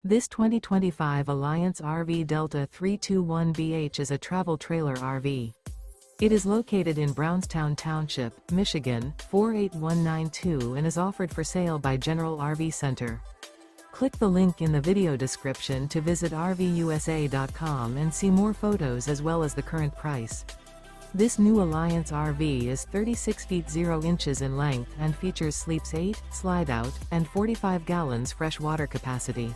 This 2025 Alliance RV Delta 321BH is a travel trailer RV. It is located in Brownstown Township, Michigan, 48192 and is offered for sale by General RV Center. Click the link in the video description to visit RVUSA.com and see more photos as well as the current price. This new Alliance RV is 36 feet 0 inches in length and features sleeps 8, slide-out, and 45 gallons fresh water capacity.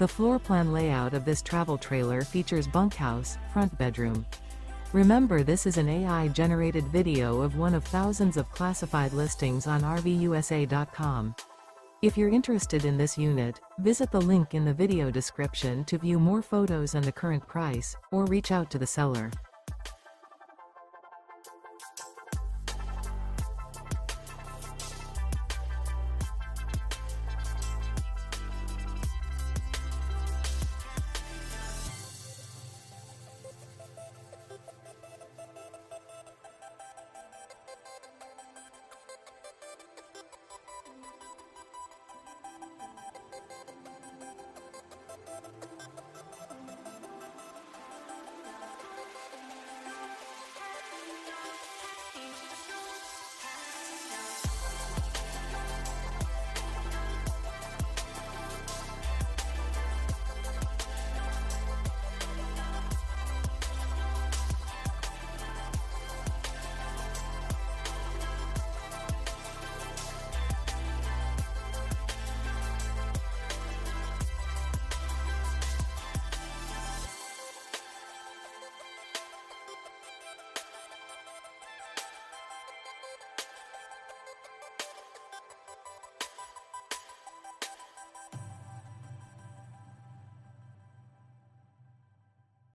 The floor plan layout of this travel trailer features bunkhouse, front bedroom. Remember, this is an AI-generated video of one of thousands of classified listings on RVUSA.com. If you're interested in this unit, visit the link in the video description to view more photos and the current price, or reach out to the seller.